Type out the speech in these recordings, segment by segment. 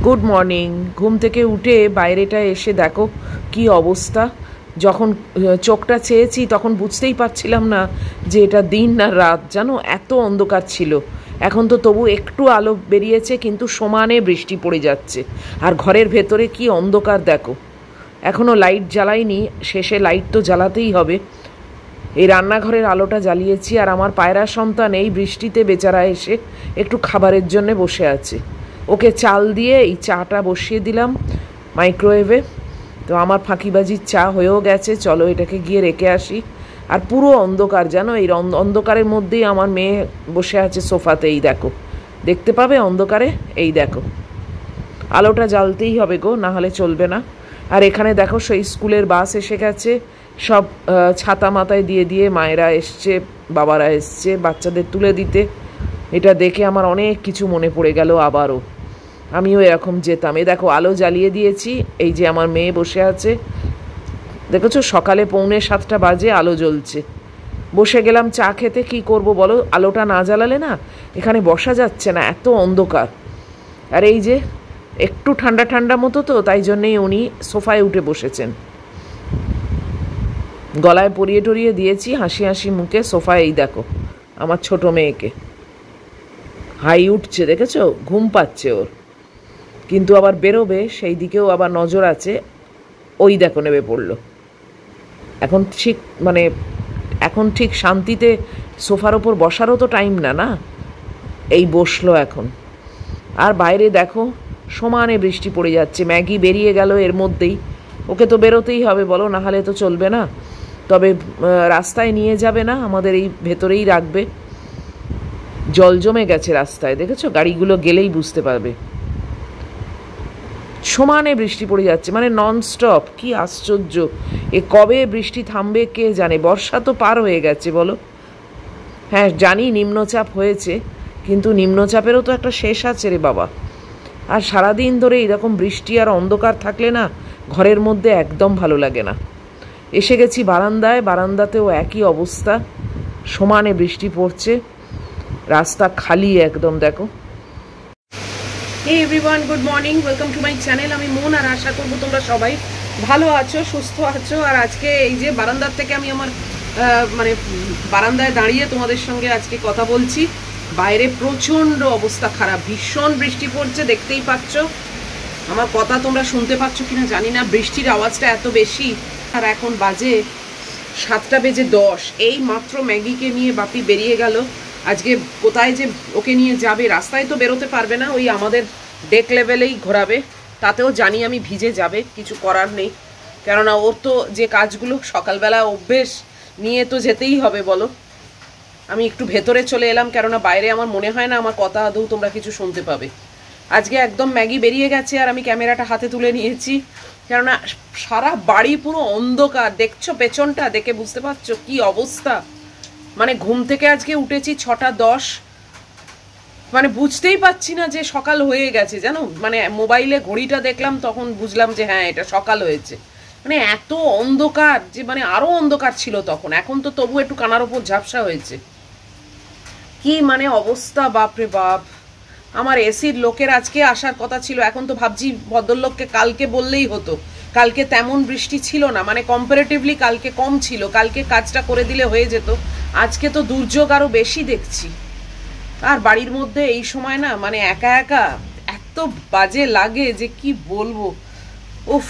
Good morning. ঘুম থেকে উঠে বাইরেটা এসে দেখো কি অবস্থা। যখন চোখটা চেয়েছি তখন বুঝতেই পারছিলাম না যে এটা দিন না রাত, জানো এত অন্ধকার ছিল। এখন তো তবু একটু আলো বেরিয়েছে, কিন্তু সমানে বৃষ্টি পড়ে যাচ্ছে। আর ঘরের ভেতরে কি অন্ধকার দেখো। এখনও লাইট জ্বালাইনি, শেষে লাইট তো জ্বালাতেই হবে। এই রান্নাঘরের আলোটা জ্বালিয়েছি, আর আমার পায়রা সন্তান এই বৃষ্টিতে বেচারা এসে একটু খাবারের জন্য বসে আছে। ওকে চাল দিয়ে এই চাটা বসিয়ে দিলাম মাইক্রোওয়েভে। তো আমার ফাঁকিবাজির চা হয়েও গেছে, চলো এটাকে গিয়ে রেখে আসি। আর পুরো অন্ধকার, জানো এই অন্ধকারের মধ্যেই আমার মেয়ে বসে আছে সোফাতে। এই দেখো, দেখতে পাবে অন্ধকারে, এই দেখো আলোটা জ্বালতেই হবে গো, না হলে চলবে না। আর এখানে দেখো সেই স্কুলের বাস এসে গেছে, সব ছাতা মাথায় দিয়ে দিয়ে মায়েরা এসছে, বাবারা এসছে বাচ্চাদের তুলে দিতে। এটা দেখে আমার অনেক কিছু মনে পড়ে গেল আবারও। আমিও এরকম যেতাম। এ দেখো আলো জ্বালিয়ে দিয়েছি, এই যে আমার মেয়ে বসে আছে, দেখেছো সকালে 6:45 বাজে আলো জ্বলছে। বসে গেলাম চা খেতে। কি করব বলো, আলোটা না জ্বালালে না এখানে বসা যাচ্ছে না, এত অন্ধকার। আর এই যে একটু ঠান্ডা ঠান্ডা মতো, তো তাই জন্যেই উনি সোফায় উঠে বসেছেন। গলায় পরিয়ে টরিয়ে দিয়েছি, হাসি হাসি মুখে সোফায়। এই দেখো আমার ছোট মেয়েকে, হাই উঠছে দেখেছো, ঘুম পাচ্ছে ওর, কিন্তু আবার বেরোবে সেই দিকেও আবার নজর আছে। ওই দেখো নেমে পড়লো। এখন ঠিক শান্তিতে সোফার ওপর বসারও তো টাইম না, না এই বসলো এখন। আর বাইরে দেখো সমানে বৃষ্টি পড়ে যাচ্ছে। ম্যাগি বেরিয়ে গেল এর মধ্যেই, ওকে তো বেরোতেই হবে বলো, না হলে তো চলবে না। তবে রাস্তায় নিয়ে যাবে না, আমাদের এই ভেতরেই রাখবে। জল জমে গেছে রাস্তায়, দেখেছো গাড়িগুলো গেলেই বুঝতে পারবে। সমানে বৃষ্টি পড়ে যাচ্ছে, মানে ননস্টপ। কি আশ্চর্য, এ কবে বৃষ্টি থামবে কে জানে। বর্ষা তো পার হয়ে গেছে বলো। হ্যাঁ জানি নিম্নচাপ হয়েছে, কিন্তু নিম্নচাপেরও তো একটা শেষ আছে রে বাবা। আর সারাদিন ধরে এরকম বৃষ্টি আর অন্ধকার থাকলে না ঘরের মধ্যে একদম ভালো লাগে না। এসে গেছি বারান্দায়, বারান্দাতেও একই অবস্থা, সমানে বৃষ্টি পড়ছে, রাস্তা খালি একদম দেখো। Hey everyone, good morning, welcome to my channel. আমি মন, আর আশা করবো তোমরা সবাই ভালো আছো, সুস্থ আছো। আর আজকে এই যে বারান্দার থেকে আমি আমার বারান্দায় দাঁড়িয়ে তোমাদের সঙ্গে আজকে কথা বলছি। বাইরে প্রচণ্ড অবস্থা খারাপ, ভীষণ বৃষ্টি পড়ছে, দেখতেই পাচ্ছ। আমার কথা তোমরা শুনতে পাচ্ছ কিনা জানি না, বৃষ্টির আওয়াজটা এত বেশি। আর এখন বাজে 7:10। এই মাত্র ম্যাগিকে নিয়ে বাপি বেরিয়ে গেল। আজকে কোথায় যে ওকে নিয়ে যাবে, রাস্তায় তো বেরোতে পারবে না, ওই আমাদের ডেক লেভেলেই ঘোরাবে। তাতেও জানি আমি ভিজে যাবে, কিছু করার নেই, কেননা ওর তো যে কাজগুলো সকালবেলা অভ্যেস নিয়ে তো যেতেই হবে বলো। আমি একটু ভেতরে চলে এলাম, কেননা বাইরে আমার মনে হয় না আমার কথা আদৌ তোমরা কিছু শুনতে পাবে। আজকে একদম ম্যাগি বেরিয়ে গেছে, আর আমি ক্যামেরাটা হাতে তুলে নিয়েছি, কেননা সারা বাড়ি পুরো অন্ধকার। দেখছো পেছনটা, দেখে বুঝতে পারছো কি অবস্থা। মানে ঘুম থেকে আজকে উঠেছি 6:10, মানে বুঝতেই পারছি না যে সকাল হয়ে গেছে, জানো। মানে মোবাইলে ঘড়িটা দেখলাম, তখন বুঝলাম যে হ্যাঁ এটা সকাল হয়েছে। মানে এত অন্ধকার যে মানে আরো অন্ধকার ছিল তখন, এখন তো তবু একটু কানার ওপর ঝাপসা হয়েছে। কি মানে অবস্থা, বাপরে বাপ। আমার এসির লোকের আজকে আসার কথা ছিল, এখন তো ভাবছি ভদ্রলোককে কালকে বললেই হতো। কালকে তেমন বৃষ্টি ছিল না, মানে কম্পারেটিভলি কালকে কম ছিল, কালকে কাজটা করে দিলে হয়ে যেত। আজকে তো দুর্যোগ আরো বেশি দেখছি। আর বাড়ির মধ্যে এই সময় না মানে একা একা এত বাজে লাগে যে কি বলবো। উফ,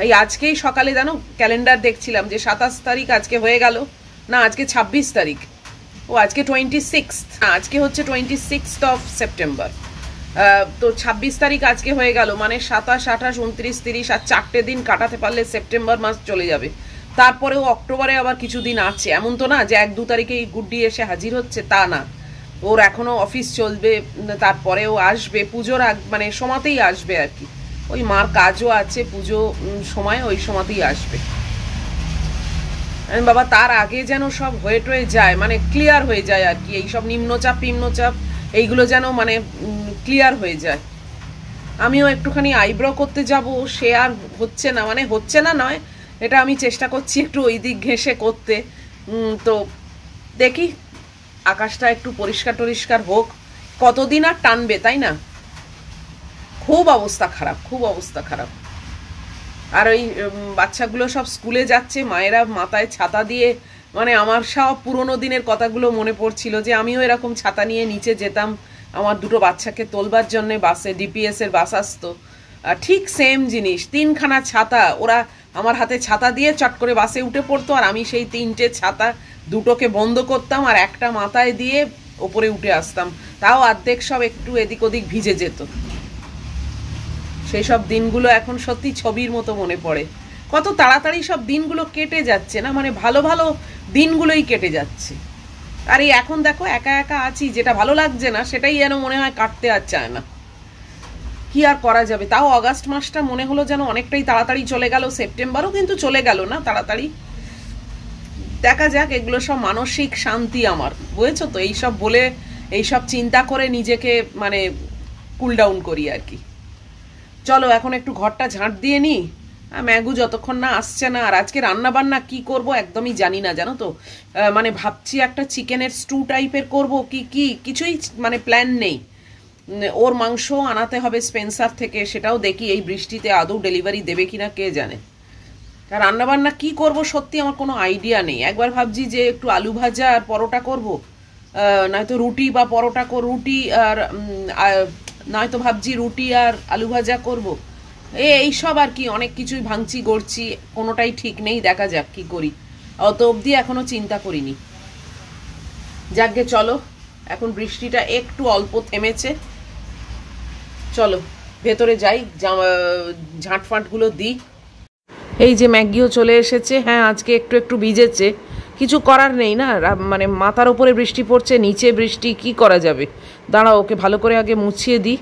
এই আজকেই সকালে জানো ক্যালেন্ডার দেখছিলাম যে 27 তারিখ আজকে হয়ে গেল, না আজকে 26 তারিখ, ও আজকে 26, আজকে হচ্ছে 26 অফ সেপ্টেম্বর। তো 26 তারিখ আজকে হয়ে গেল, মানে 27, 28, 29, 30, আর 4টে দিন কাটাতে পারলে সেপ্টেম্বর মাস চলে যাবে। তারপরেও অক্টোবরে আবার কিছু দিন আছে, এমন তো না যে 1-2 তারিখে এই গুড্ডি এসে হাজির হচ্ছে, তা না। ওর এখনো অফিস চলবে, তারপরেও আসবে পুজোর মানে সময়তেই আসবে আর কি। ওই মার কাজও আছে পুজো সময়, ওই সময়তেই আসবে। বাবা তার আগে যেন সব হয়ে টয়ে যায়, মানে ক্লিয়ার হয়ে যায় আর কি। এইসব নিম্নচাপ এইগুলো যেন মানে ক্লিয়ার হয়ে যায়। আমিও একটুখানি আইব্রো করতে যাব, সে আর হচ্ছে না, মানে হচ্ছে না নয়, এটা আমি চেষ্টা করছি একটু ওই দিক ঘেঁষে করতে। তো দেখি আকাশটা একটু পরিষ্কার টরিষ্কার হোক, কতদিন আর টানবে তাই না। খুব অবস্থা খারাপ, খুব অবস্থা খারাপ। আর ওই বাচ্চাগুলো সব স্কুলে যাচ্ছে, মায়েরা মাথায় ছাতা দিয়ে, মানে আমার সব পুরোনো দিনের কথাগুলো মনে পড়ছিল যে আমিও এরকম ছাতা নিয়ে নিচে যেতাম আমার দুটো বাচ্চাকে তোলবার জন্যে। বাসে ডিপিএস এর বাস আসতো, ঠিক সেম জিনিস, 3খানা ছাতা, ওরা আমার হাতে ছাতা দিয়ে চট করে বাসে উঠে পড়তো, আর আমি সেই 3টে ছাতা দুটোকে বন্ধ করতাম আর একটা মাথায় দিয়ে ওপরে উঠে আসতাম, তাও অর্ধেক সব একটু এদিক ওদিক ভিজে যেত। সেই সব দিনগুলো এখন সত্যি ছবির মতো মনে পড়ে। কত তাড়াতাড়ি সব দিনগুলো কেটে যাচ্ছে না, মানে ভালো ভালো দিনগুলোই কেটে যাচ্ছে। আর এই এখন দেখো একা একা আছি, যেটা ভালো লাগছে না সেটাই যেন মনে হয় কাটতে আর চায় না। কি আর করা যাবে। তাও অগাস্ট মাসটা মনে হলো যেন অনেকটাই তাড়াতাড়ি চলে গেল, সেপ্টেম্বরও কিন্তু চলে গেল না তাড়াতাড়ি। দেখা যাক, এগুলো সব মানসিক শান্তি আমার, বুঝেছো তো, এইসব বলে এইসব চিন্তা করে নিজেকে মানে কুল ডাউন করি আর কি। চলো এখন একটু ঘরটা ঝাঁট দিয়ে নি, ম্যাগু যতক্ষণ না আসছে না। আর আজকে রান্না বান্না কি করব একদমই জানি না, জানো তো। মানে ভাবছি একটা চিকেনের স্টু টাইপের করব কি কিছুই মানে প্ল্যান নেই। ওর মাংস আনাতে হবে স্পেন্সার থেকে, সেটাও দেখি এই বৃষ্টিতে আদৌ ডেলিভারি দেবে কিনা কে জানে। আর রান্নাবান্না কি করব সত্যি আমার কোনো আইডিয়া নেই। একবার ভাবছি যে একটু আলু ভাজা আর পরোটা করব, নয়তো রুটি বা পরোটা রুটি আর নয়তো ভাবছি রুটি আর আলু ভাজা করব। এইসব আর কি, অনেক কিছুই ভাঙছি গড়ছি, কোনোটাই ঠিক নেই। দেখা যাক কি করি, অত অবধি এখনো চিন্তা করিনি। যাকগে চলো, এখন বৃষ্টিটা একটু অল্প থেমেছে, চলো ভেতরে যাই, ঝাঁটফাঁটগুলো দিই। এই যে ম্যাগিও চলে এসেছে। হ্যাঁ আজকে একটু একটু ভিজেছে, কিছু করার নেই না, মানে মাথার উপরে বৃষ্টি পড়ছে, নিচে বৃষ্টি, কি করা যাবে। দাঁড়াও ওকে ভালো করে আগে মুছিয়ে দিই।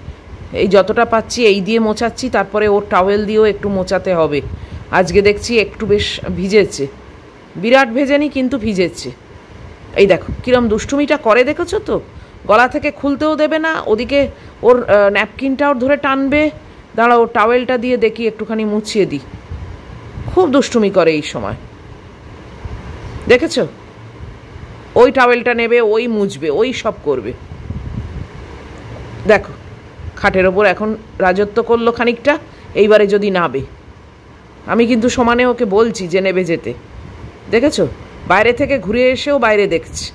এই যতটা পাচ্ছি এই দিয়ে মোছাচ্ছি, তারপরে ওর টাওয়েল দিয়েও একটু মোছাতে হবে। আজকে দেখছি একটু বেশ ভিজেছে, বিরাট ভেজেনি কিন্তু ভিজেছে। এই দেখো কিরম দুষ্টুমিটা করে, দেখেছো তো, গলা থেকে খুলতেও দেবে না, ওদিকে ওর ন্যাপকিনটাও ধরে টানবে। দাঁড়াও ওর টাওয়েলটা দিয়ে দেখি একটুখানি মুছিয়ে দিই। খুব দুষ্টুমি করে এই সময়, দেখেছো, ওই টাওয়েলটা নেবে, ওই মুছবে, ওই সব করবে। দেখো খাটের ওপর এখন রাজত্ব করলো খানিকটা, এইবারে যদি নাবে। আমি কিন্তু সমানে ওকে বলছি যে নেবে যেতে, দেখেছো, বাইরে থেকে ঘুরে এসেও বাইরে দেখছি।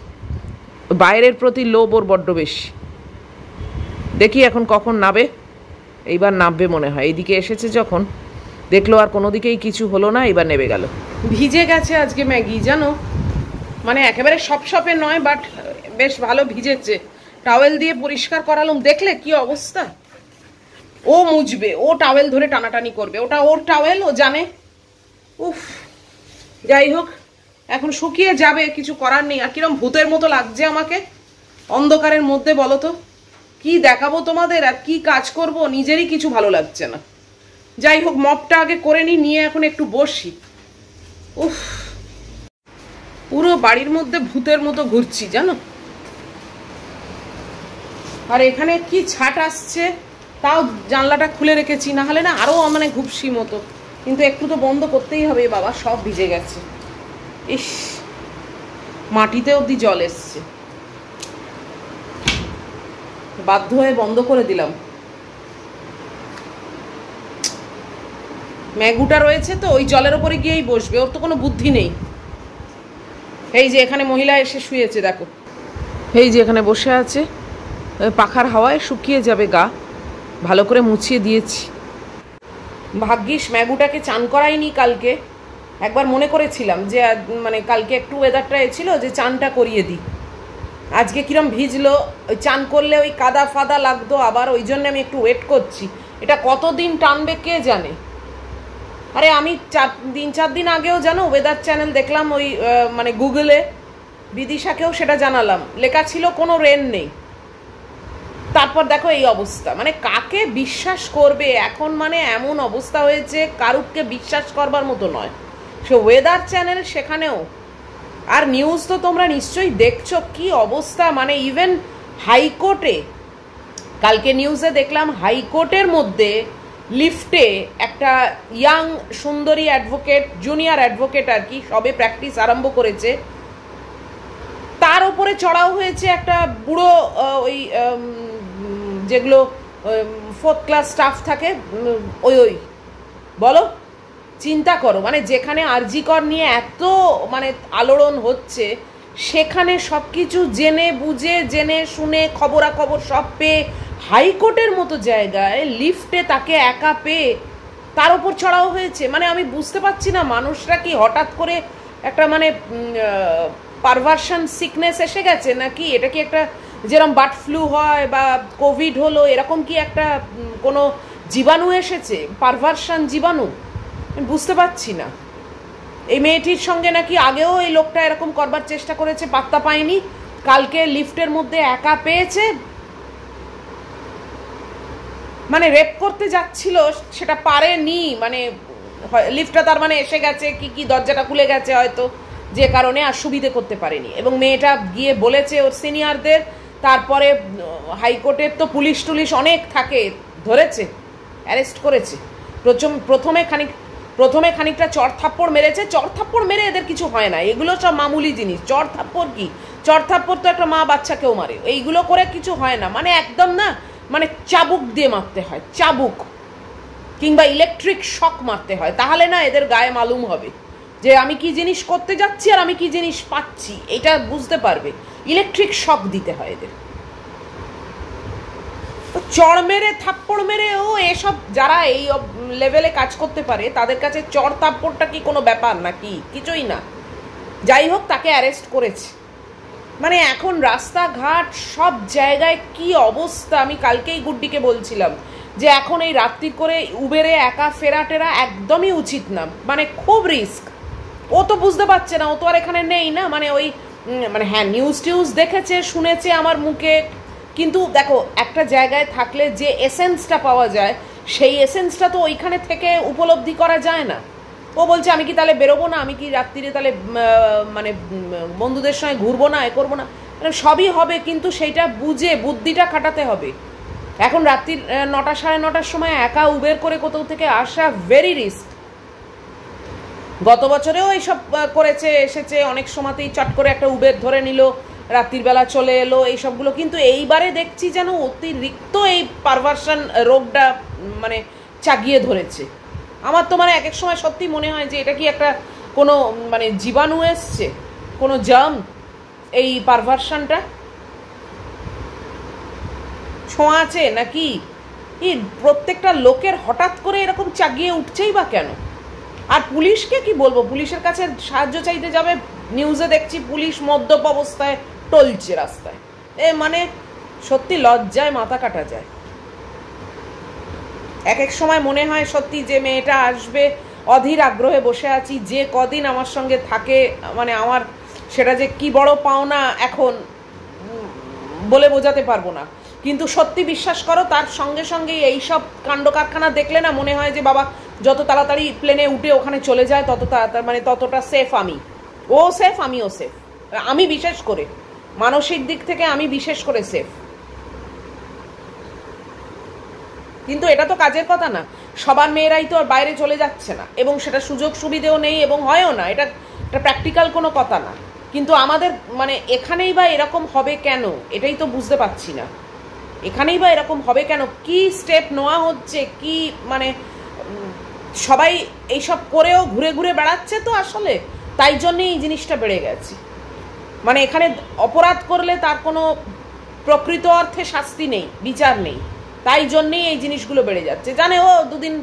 বাইরের প্রতি লোভ ওর বড্ড বেশি। দেখি এখন কখন নাবে, এইবার নামবে মনে হয়। এইদিকে এসেছে যখন, দেখলো আর কোনো দিকেই কিছু হলো না, এবার নেবে গেল। ভিজে গেছে আজকে ম্যাগি, জানো, মানে একেবারে সপসপে নয়, বাট বেশ ভালো ভিজেছে। টাওয়েল দিয়ে পরিষ্কার করালাম, দেখলে কি অবস্থা। ও মুছবে, ও টাওয়েল ধরে টানাটানি করবে, ওটা ওর টাওয়েল, ও জানে। উফ, যাই হোক এখন শুকিয়ে যাবে, কিছু করার নেই। আর কিরম ভূতের মতো লাগছে আমাকে অন্ধকারের মধ্যে, বলো তো কি দেখাবো তোমাদের আর কি কাজ করব, নিজেরই কিছু ভালো লাগছে না। যাই হোক মপটা আগে করে নিয়ে এখন একটু বসি। উফ, পুরো বাড়ির মধ্যে ভূতের মতো ঘুরছি জানো। আর এখানে কি ছাট আসছে, তাও জানলাটা খুলে রেখেছি, না হলে না আরো মানে ঘুপসি মতো, কিন্তু একটু তো বন্ধ করতেই হবে। বাবা সব ভিজে গেছে, ইস, মাটিতে অবধি জল এসছে, বাধ্য হয়ে বন্ধ করে দিলাম। ম্যাগুটা রয়েছে তো ওই জলের ওপরে গিয়েই বসবে, ওর তো কোনো বুদ্ধি নেই। এই যে এখানে মহিলা এসে শুয়েছে, দেখো, এই যে এখানে বসে আছে, পাখার হাওয়ায় শুকিয়ে যাবে গা, ভালো করে মুছিয়ে দিয়েছি। ভাগ্যিস ম্যাগুটাকে চান করাইনি কালকে, একবার মনে করেছিলাম যে মানে কালকে একটু ওয়েদারটা এছিল যে চানটা করিয়ে দিই। আজকে কিরম ভিজলো, ওই চান করলে ওই কাদা ফাদা লাগতো আবার, ওই জন্য আমি একটু ওয়েট করছি। এটা কতদিন টানবে কে জানে। আরে আমি 3-4 দিন আগেও জানো ওয়েদার চ্যানেল দেখলাম, ওই মানে গুগলে, বিদিশাকেও সেটা জানালাম, লেখা ছিল কোনো রেন নেই। তারপর দেখো এই অবস্থা, মানে কাকে বিশ্বাস করবে এখন, মানে এমন অবস্থা হয়েছে কারুকে বিশ্বাস করবার মতো নয়। সে ওয়েদার চ্যানেল সেখানেও। আর নিউজ তো তোমরা নিশ্চয়ই দেখছো কি অবস্থা, মানে ইভেন হাইকোর্টে, কালকে নিউজে দেখলাম হাইকোর্টের মধ্যে লিফটে একটা ইয়াং সুন্দরী অ্যাডভোকেট, জুনিয়র অ্যাডভোকেট আর কি, সবে প্র্যাকটিস আরম্ভ করেছে, তার উপরে চড়াও হয়েছে একটা বুড়ো, ওই যেগুলো 4th ক্লাস স্টাফ থাকে, ওই ওই বলো, চিন্তা করো, মানে যেখানে আরজিকর নিয়ে এত মানে আলোড়ন হচ্ছে, সেখানে সব কিছু জেনে বুঝে জেনে শুনে খবরাখবর সব পেয়ে হাইকোর্টের মতো জায়গায় লিফটে তাকে একা পেয়ে তার উপর চড়াও হয়েছে। মানে আমি বুঝতে পারছি না মানুষরা কি হঠাৎ করে একটা মানে পারভার্সন সিকনেস এসে গেছে নাকি, এটা কি একটা যেরকম বার্ড ফ্লু হয় বা কোভিড হলো এরকম কি একটা কোনো জীবাণু এসেছে, পারভার্সন জীবাণু, বুঝতে পারছি না। এই মেয়েটির সঙ্গে নাকি আগেও এই লোকটা এরকম করবার চেষ্টা করেছে, পাত্তা পায়নি, কালকে লিফটের মধ্যে একা পেয়েছে, মানে রেপ করতে যাচ্ছিল সেটা পারেনি, মানে লিফটটা তার মানে এসে গেছে কি দরজাটা খুলে গেছে হয়তো, যে কারণে আর সুবিধে করতে পারেনি। এবং মেয়েটা গিয়ে বলেছে ওর সিনিয়রদের, তারপরে হাইকোর্টের তো পুলিশ টুলিশ অনেক থাকে, ধরেছে, অ্যারেস্ট করেছে। প্রথমে খানিকটা চড়থাপ্পড় মেরেছে, চড়থাপ্পড় মেরে এদের কিছু হয় না, এগুলো সব মামুলি জিনিস। চড়থাপ্পড় কি, চড়থাপ্পড় তো একটা মা বাচ্চাকেও মারে, এইগুলো করে কিছু হয় না, মানে একদম না, মানে চাবুক দিয়ে মারতে হয়, চাবুক কিংবা ইলেকট্রিক শক মারতে হয়, তাহলে না এদের গায়ে মালুম হবে যে আমি কি জিনিস করতে যাচ্ছি আর আমি কি জিনিস পাচ্ছি, এটা বুঝতে পারবে। ইলেকট্রিক শক দিতে হয় এদের। চড় মেরে থাপ্পড় মেরে ও এসব যারা এই লেভেলে কাজ করতে পারে তাদের কাছে চড় থাপ্পড়টা কি কোনো ব্যাপার নাকি, কিছুই না। যাই হোক, তাকে অ্যারেস্ট করেছে। মানে এখন রাস্তাঘাট সব জায়গায় কি অবস্থা, আমি কালকেই গুড্ডিকে বলছিলাম যে এখন এই রাত্রি করে উবেরে একা ফেরাটেরা একদমই উচিত না, মানে খুব রিস্ক। ও তো বুঝতে পারছে না, ও তো আর এখানে নেই না, মানে ওই মানে হ্যাঁ নিউজ টিউজ দেখেছে শুনেছে আমার মুখে, কিন্তু দেখো একটা জায়গায় থাকলে যে এসেন্সটা পাওয়া যায় সেই এসেন্সটা তো ওইখানে থেকে উপলব্ধি করা যায় না। ও বলছে আমি কি তাহলে বেরোবো না, আমি কি রাত্রিরে তাহলে মানে বন্ধুদের সঙ্গে ঘুরবো না, এ করবো না, সবই হবে, কিন্তু সেইটা বুঝে বুদ্ধিটা খাটাতে হবে। এখন রাত্রির 9টা সাড়ে 9টার সময় একা উবের করে কোথাও থেকে আসা ভেরি রিস্ক। গত বছরেও এইসব করেছে, এসেছে অনেক সময়তেই চট করে একটা উবের ধরে নিল, রাত্রির বেলা চলে এলো, এইসবগুলো। কিন্তু এইবারে দেখছি যেন অতিরিক্ত এই পারভার্সন রোগটা মানে চাগিয়ে ধরেছে। আমার তো মানে এক এক সময় সত্যি মনে হয় যে এটা কি একটা কোনো মানে জীবাণু এসছে, কোনো জার্ম, এই পারভার্সনটা ছোঁয়াছে নাকি, প্রত্যেকটা লোকের হঠাৎ করে এরকম চাগিয়ে উঠছেই বা কেন? আর পুলিশকে কি বলবো, পুলিশের কাছে সাহায্য চাইতে যাবে, নিউজে দেখছি পুলিশ মদ্যপ অবস্থায় টলছে রাস্তায়, মানে সত্যি লজ্জায় মাথা কাটা যায়। এক এক সময় মনে হয় সত্যি যে মেয়েটা আসবে, অধীর আগ্রহে বসে আছি, যে কদিন আমার সঙ্গে থাকে, মানে আমার সেটা যে কি বড় পাওনা এখন বলে বোঝাতে পারবো না। কিন্তু সত্যি বিশ্বাস করো, তার সঙ্গে সঙ্গেই এইসব কাণ্ড কারখানা দেখলে না মনে হয় যে বাবা যত তাড়াতাড়ি প্লেনে উঠে ওখানে চলে যায় তত তাড়াতাড়ি, মানে ততটা সেফ আমি, ও সেফ আমিও সেফ, আমি বিশেষ করে মানসিক দিক থেকে আমি বিশেষ করে সেফ। কিন্তু এটা তো কাজের কথা না, সবার মেয়েরাই তো আর বাইরে চলে যাচ্ছে না, এবং সেটা সুযোগ সুবিধেও নেই এবং হয়ও না, এটা প্র্যাকটিক্যাল কোনো কথা না। কিন্তু আমাদের মানে এখানেই বা এরকম হবে কেন, এটাই তো বুঝতে পারছি না। এখানেই বা এরকম হবে কেন, কি স্টেপ নেওয়া হচ্ছে, কি মানে সবাই এইসব করেও ঘুরে ঘুরে বেড়াচ্ছে তো আসলে, তাই জন্যই এই জিনিসটা বেড়ে গেছে। মানে এখানে অপরাধ করলে তার কোনো প্রকৃত অর্থে শাস্তি নেই, বিচার নেই, তাই জন্যেই এই জিনিসগুলো বেড়ে যাচ্ছে। জানে ও দুদিন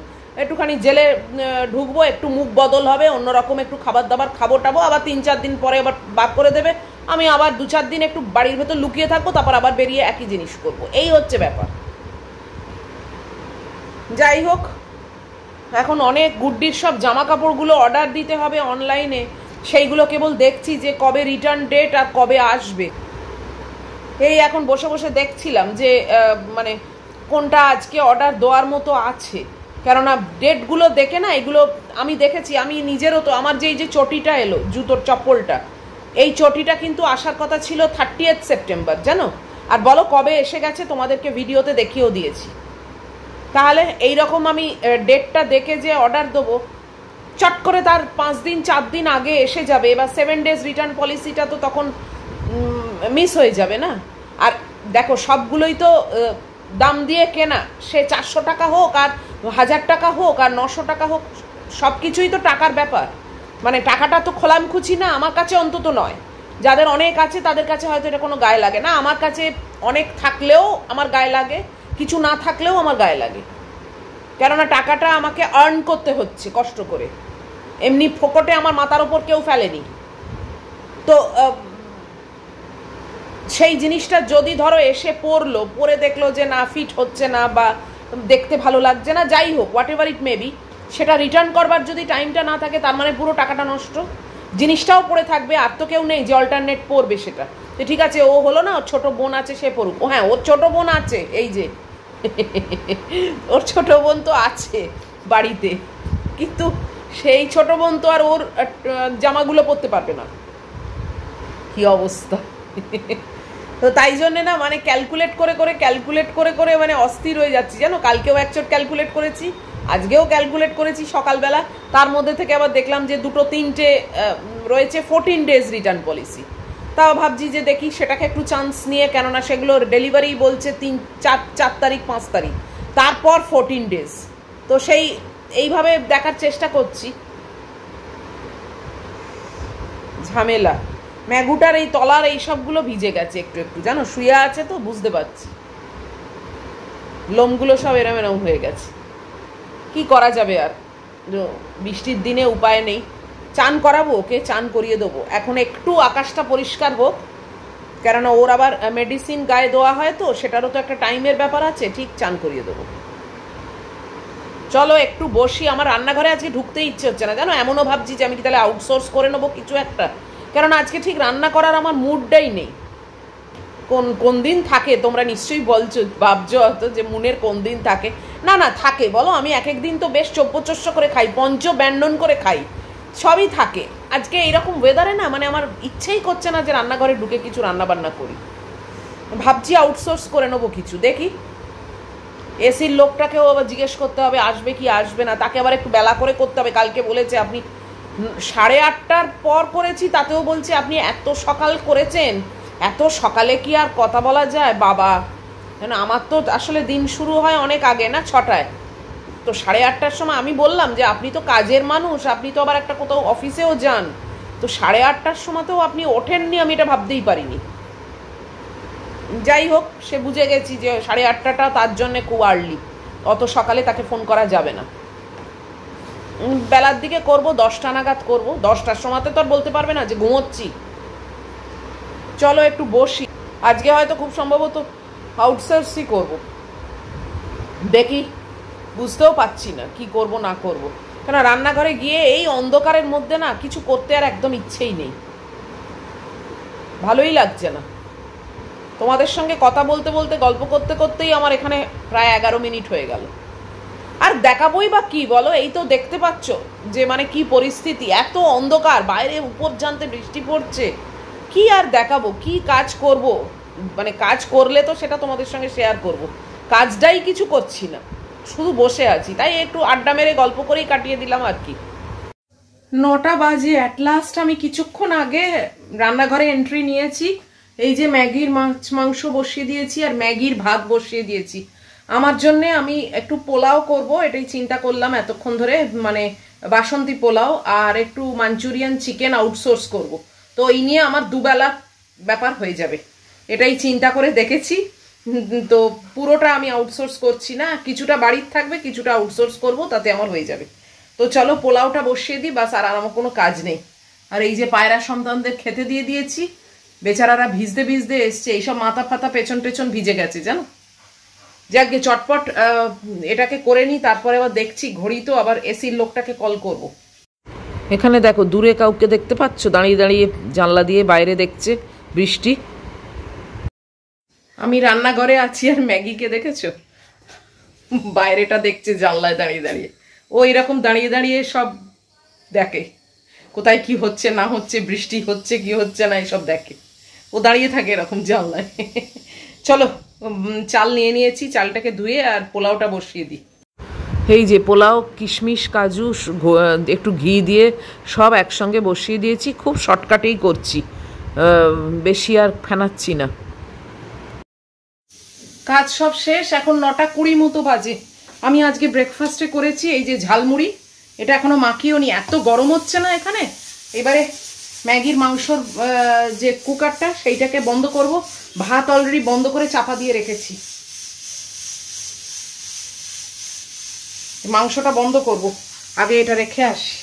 একটুখানি জেলে ঢুকবো, একটু মুখ বদল হবে, অন্যরকম একটু খাবার দাবার খাবো টাবো, আবার 3-4 দিন পরে আবার বার করে দেবে, আমি আবার 2-4 দিন একটু বাড়ির ভেতর লুকিয়ে থাকবো, তারপর আবার বেরিয়ে একই জিনিস করবো, এই হচ্ছে ব্যাপার। যাই হোক, এখন অনেক গুড্ডির সব জামা কাপড়গুলো অর্ডার দিতে হবে অনলাইনে, সেইগুলো কেবল দেখছি যে কবে রিটার্ন ডেট আর কবে আসবে। এই এখন বসে বসে দেখছিলাম যে মানে কোনটা আজকে অর্ডার দেওয়ার মতো আছে, কেননা ডেটগুলো দেখে না, এগুলো আমি দেখেছি, আমি নিজেরও তো আমার যে এই যে চটিটা এলো, জুতোর চপ্পলটা, এই চটিটা কিন্তু আসার কথা ছিল 30 সেপ্টেম্বর, জানো, আর বলো কবে এসে গেছে, তোমাদেরকে ভিডিওতে দেখিয়েও দিয়েছি। তাহলে এই রকম আমি ডেটটা দেখে যে অর্ডার দেবো, চট করে তার 5 দিন 4 দিন আগে এসে যাবে, এবার 7 ডেজ রিটার্ন পলিসিটা তো তখন মিস হয়ে যাবে না। আর দেখো সবগুলোই তো দাম দিয়ে কেনা, সে 400 টাকা হোক আর 1000 টাকা হোক আর 900 টাকা হোক, সব কিছুই তো টাকার ব্যাপার। মানে টাকাটা তো খোলামখুচি না, আমার কাছে অন্তত নয়। যাদের অনেক আছে তাদের কাছে হয়তো এটা কোনো গায়ে লাগে না, আমার কাছে অনেক থাকলেও আমার গায়ে লাগে, কিছু না থাকলেও আমার গায়ে লাগে। কেননা টাকাটা আমাকে আর্ন করতে হচ্ছে কষ্ট করে, এমনি ফোকটে আমার মাথার ওপর কেউ ফেলেনি। তো সেই জিনিসটা যদি ধরো এসে পড়লো, পরে দেখলো যে না ফিট হচ্ছে না বা দেখতে ভালো লাগছে না, যাই হোক what ever it may be, সেটা রিটার্ন করবার যদি টাইমটা না থাকে, তার মানে পুরো টাকাটা নষ্ট। জিনিসটাও পড়ে থাকবে, আর তো কেউ নেই যে অল্টারনেট পড়বে সেটা। তো ঠিক আছে, ও হলো না, ওর ছোটো বোন আছে, সে পড়ুক। ও হ্যাঁ, ওর ছোটো বোন আছে, এই যে ওর ছোটো বোন তো আছে বাড়িতে, কিন্তু সেই ছোটো বোন তো আর ওর জামাগুলো পরতে পারবে না। কি অবস্থা! তো তাই জন্যে না মানে ক্যালকুলেট করে করে মানে অস্থির হয়ে যাচ্ছি জানো। কালকেও একচোট ক্যালকুলেট করেছি, আজকেও ক্যালকুলেট করেছি সকালবেলা, তার মধ্যে থেকে আবার দেখলাম যে 2-3টে রয়েছে 14 ডেজ রিটার্ন পলিসি। তাও ভাবছি যে দেখি সেটাকে একটু চান্স নিয়ে, কেননা সেগুলো ডেলিভারি বলছে 4 তারিখ 5 তারিখ, তারপর 14 ডেজ। তো সেই এইভাবে দেখার চেষ্টা করছি। ঝামেলা। ম্যাগুটার এই তলার এই সবগুলো ভিজে গেছে একটু একটু জানো, শুয়ে আছে তো বুঝতে পারছি, লোমগুলো সব এরম এরম হয়ে গেছে। কি করা যাবে আর, বৃষ্টির দিনে উপায় নেই। চান করাবো ওকে, চান করিয়ে দেবো এখন, একটু আকাশটা পরিষ্কার হোক, কেননা ওর আবার মেডিসিন গায়ে দেওয়া হয় তো সেটারও তো একটা টাইমের ব্যাপার আছে। ঠিক চান করিয়ে দেবো। চলো একটু বসি, আমার রান্নাঘরে আজকে ঢুকতে ইচ্ছে হচ্ছে না জানো, এমনও ভাবছি যে আমি কি তাহলে আউটসোর্স করে নেবো কিছু একটা, কেননা আজকে ঠিক রান্না করার আমার মুডটাই নেই। কোন দিন থাকে তোমরা নিশ্চয়ই বলছো, ভাবছো হয়তো যে মুনের কোন দিন থাকে। না না থাকে, বলো, আমি এক দিন তো বেশ চব্যচস্য করে খাই, ব্যঞ্জন করে খাই, সবই থাকে। আজকে এইরকম ওয়েদারে না মানে আমার ইচ্ছেই করছে না যে রান্নাঘরে ঢুকে কিছু রান্না বান্না করি। ভাবছি আউটসোর্স করে নেবো কিছু, দেখি। এসির লোকটাকেও আবার জিজ্ঞেস করতে হবে আসবে কি আসবে না, তাকে আবার একটু বেলা করে করতে হবে। কালকে বলেছে আপনি 8:30টার পর করেছি, তাতেও বলছে আপনি এত সকাল করেছেন, এত সকালে কি আর কথা বলা যায় বাবা। আমার তো আসলে দিন শুরু হয় অনেক আগে না, 6টায়। তো 8:30টার সময় আমি বললাম যে আপনি তো কাজের মানুষ, আপনি তো আবার একটা কোথাও অফিসেও যান, তো 8:30টার সময়তেও আপনি ওঠেননি, আমি এটা ভাবতেই পারিনি। যাই হোক, সে বুঝে গেছি যে 8:30টা তার জন্য খুব আর্লি, অত সকালে তাকে ফোন করা যাবে না। বেলার দিকে করব, 10টা নাগাদ করব, 10টার সময়তে তো আর বলতে পারবে না যে ঘুমোচ্ছি। চলো একটু বসি, আজকে হয়তো খুব সম্ভবত আউটসোর্সই করব, দেখি। বুঝতেও পারছি না কি করব না করব, কেন রান্নাঘরে গিয়ে এই অন্ধকারের মধ্যে না কিছু করতে আর একদম ইচ্ছেই নেই, ভালোই লাগছে না। তোমাদের সঙ্গে কথা বলতে বলতে গল্প করতে করতেই আমার এখানে প্রায় 11 মিনিট হয়ে গেল। আর দেখাবোই বা কি বলো, এই তো দেখতে পাচ্ছ যে মানে কি পরিস্থিতি, এত অন্ধকার, বাইরে উপর জানতে বৃষ্টি পড়ছে, কি আর দেখাবো, কি কাজ করব। মানে কাজ করলে তো সেটা তোমাদের সঙ্গে শেয়ার করব, কাজটাই কিছু করছি না, শুধু বসে আছি, তাই একটু আড্ডা মেরে গল্প করেই কাটিয়ে দিলাম আর কি। 9টা বাজে, অ্যাট লাস্ট আমি কিছুক্ষণ আগে রান্নাঘরে এন্ট্রি নিয়েছি। এই যে ম্যাগির মাংস বসিয়ে দিয়েছি আর ম্যাগির ভাত বসিয়ে দিয়েছি। আমার জন্যে আমি একটু পোলাও করব, এটাই চিন্তা করলাম এতক্ষণ ধরে, মানে বাসন্তী পোলাও, আর একটু মাঞ্চুরিয়ান চিকেন আউটসোর্স করব। তো এই নিয়ে আমার দুবেলা ব্যাপার হয়ে যাবে, এটাই চিন্তা করে দেখেছি। তো পুরোটা আমি আউটসোর্স করছি না, কিছুটা বাড়ির থাকবে, কিছুটা আউটসোর্স করব, তাতে আমার হয়ে যাবে। তো চলো পোলাওটা বসিয়ে দিই, বাস, আর আমার কোনো কাজ নেই। আর এই যে পায়রা সন্তানদের খেতে দিয়ে দিয়েছি, বেচারারা ভিজতে ভিজতে এসছে, এইসব মাথা ফাতা পেছন টেছন ভিজে গেছে জানো। যাকে চটপট এটাকে করে নিই, তারপরে আবার দেখছি ঘড়ি তো, আবার এসির লোকটাকে কল করব। এখানে দেখো দূরে কাউকে দেখতে পাচ্ছ, দাঁড়িয়ে দাঁড়িয়ে জানলা দিয়ে বাইরে দেখছে বৃষ্টি। আমি রান্নাঘরে আছি আর ম্যাগিকে দেখেছো বাইরেটা দেখছে জানলায় দাঁড়িয়ে দাঁড়িয়ে। ও এরকম দাঁড়িয়ে দাঁড়িয়ে সব দেখে, কোথায় কি হচ্ছে না হচ্ছে, বৃষ্টি হচ্ছে কি হচ্ছে না, এসব দেখে। ও দাঁড়িয়ে থাকে এরকম জানলায়। চলো চাল নিয়ে নিয়েছি, চালটাকে ধুয়ে আর পোলাওটা বসিয়ে দিই। এই যে পোলাও, কিশমিশ, কাজু, একটু ঘি দিয়ে সব একসঙ্গে বসিয়ে দিয়েছি, খুব শর্টকাটেই করছি, বেশি আর ফেনাচ্ছি না। কাজ সব শেষ, এখন 9:20 মতো বাজে। আমি আজকে ব্রেকফাস্টে করেছি এই যে ঝালমুড়ি, এটা এখনো মাখিও নি, এত গরম হচ্ছে না এখানে। এবারে ম্যাগির মাংসর যে কুকারটা সেইটাকে বন্ধ করব, ভাত অলরেডি বন্ধ করে চাপা দিয়ে রেখেছি, মাংসটা বন্ধ করব, আগে এটা রেখে আসি।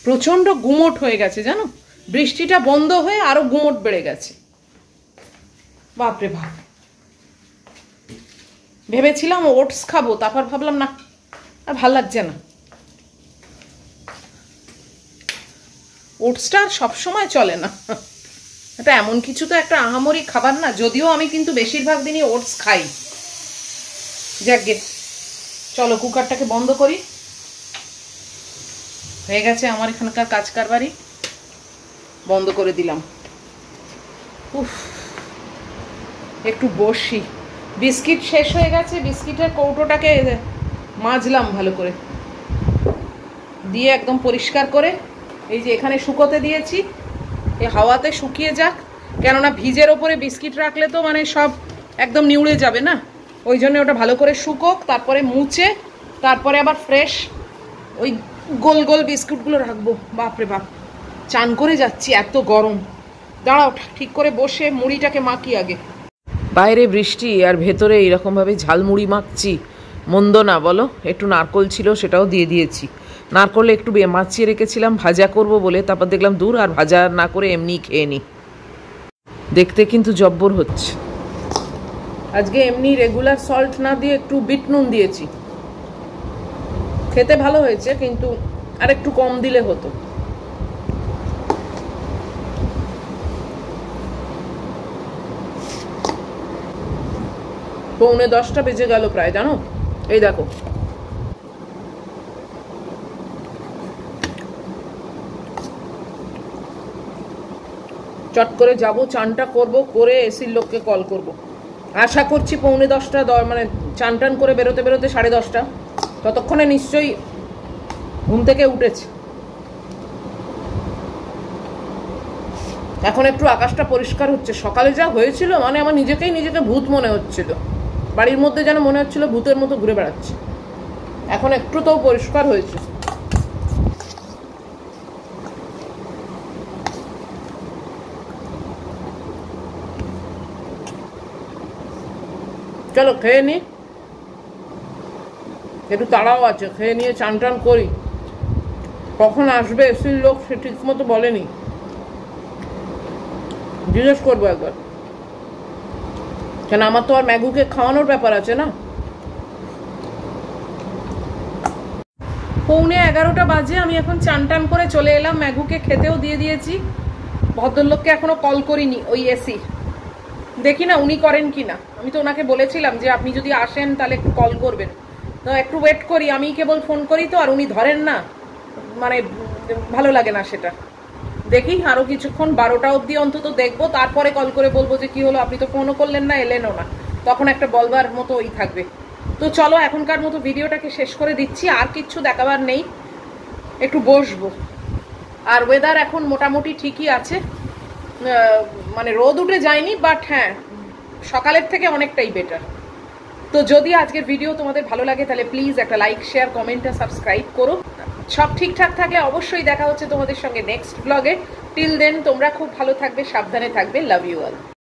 প্রচন্ড গুমোট হয়ে গেছে জানো, বৃষ্টিটা বন্ধ হয়ে আরো গুমোট বেড়ে গেছে, বাপরে বাপ। ভেবেছিলাম ওটস খাবো, তারপর ভাবলাম না, আর ভাল লাগছে না। ওটসটা আর সবসময় চলে না, এটা এমন কিছু তো একটা আহামরি খাবার না, যদিও আমি কিন্তু বেশিরভাগ দিনই ওটস খাই। যাকগে, চলো কুকারটাকে বন্ধ করি। হয়ে গেছে আমার এখানকার কাজ কারবারি, বন্ধ করে দিলাম। উফ, একটু বসি। বিস্কিট শেষ হয়ে গেছে, বিস্কিটের কৌটোটাকে মাজলাম ভালো করে, দিয়ে একদম পরিষ্কার করে এই যে এখানে শুকোতে দিয়েছি, এই হাওয়াতে শুকিয়ে যাক, কেননা ভিজের ওপরে বিস্কিট রাখলে তো মানে সব একদম নিউড়ে যাবে না, ওই জন্য ওটা ভালো করে শুকোক, তারপরে মুছে, তারপরে আবার ফ্রেশ ওই গোল গোল বিস্কুটগুলো রাখবো। বাপরে বাপ, চান করে যাচ্ছি, এত গরম। দাঁড়াও, ঠিক করে বসে মুড়িটাকে মাখি আগে। বাইরে বৃষ্টি আর ভেতরে এইরকমভাবে ঝালমুড়ি মাখছি, মন্দ না বলো? একটু নারকোল ছিল, সেটাও দিয়ে দিয়েছি। নারকোলে একটু মাছিয়ে রেখেছিলাম ভাজা করব বলে, তারপর দেখলাম দূর, আর ভাজা না করে এমনি খেয়ে নি। দেখতে কিন্তু জব্বর হচ্ছে। আজকে এমনি রেগুলার সল্ট না দিয়ে একটু বিট নুন দিয়েছি, খেতে ভালো হয়েছে, কিন্তু আর একটু কম দিলে হতো। পৌনে 10টা বেজে গেল প্রায়, জানো? এই দেখো, চট করে যাব, চানটা করব, করে এসির লোককে কল করব। আশা করছি পৌনে 10টা, মানে চান টান করে বেরোতে বেরোতে 10:30, ততক্ষণে নিশ্চয়ই ঘুম থেকে উঠেছে। এখন একটু আকাশটা পরিষ্কার হচ্ছে, সকালে যা হয়েছিল মানে আমার নিজেকে ভূত মনে হচ্ছিল, বাড়ির মধ্যে যেন মনে হচ্ছিল ভূতের মতো ঘুরে বেড়াচ্ছে। এখন একটু তো পরিষ্কার হয়েছে। চলো খেয়ে নি, একটু তাড়াও আছে, খেয়ে নিয়ে চান টান করি। কখন আসবে এসির লোক সে ঠিক মতো বলেনি, জিজ্ঞেস করবো একবার, কেন আমার তো আর ম্যাগুকে খাওয়ানোর ব্যাপার আছে না। পৌনে 11টা বাজে, আমি এখন চান টান করে চলে এলাম, ম্যাগুকে খেতেও দিয়ে দিয়েছি। ভদ্রলোককে এখনো কল করিনি, ওই এসি দেখি না উনি করেন কি না। আমি তো ওনাকে বলেছিলাম যে আপনি যদি আসেন তাহলে একটু কল করবেন, তো একটু ওয়েট করি। আমি কেবল ফোন করি তো, আর উনি ধরেন না, মানে ভালো লাগে না সেটা। দেখি আরো কিছুক্ষণ, 12টা অবধি অন্তত দেখবো, তারপরে কল করে বলবো যে কি হলো, আপনি তো ফোনও করলেন না, এলেনও না, তখন একটা বলবার মতো ওই থাকবে। তো চলো এখনকার মতো ভিডিওটাকে শেষ করে দিচ্ছি, আর কিচ্ছু দেখাবার নেই, একটু বসবো। আর ওয়েদার এখন মোটামুটি ঠিকই আছে, মানে রোদ উঠে যায়নি, বাট হ্যাঁ সকালের থেকে অনেকটাই বেটার। তো যদি আজকের ভিডিও তোমাদের ভালো লাগে তাহলে প্লিজ একটা লাইক, শেয়ার, কমেন্ট আর সাবস্ক্রাইব করো। সব ঠিকঠাক থাকলে অবশ্যই দেখা হচ্ছে তোমাদের সঙ্গে নেক্সট ব্লগে। টিল দেন তোমরা খুব ভালো থাকবে, সাবধানে থাকবে। Love you all.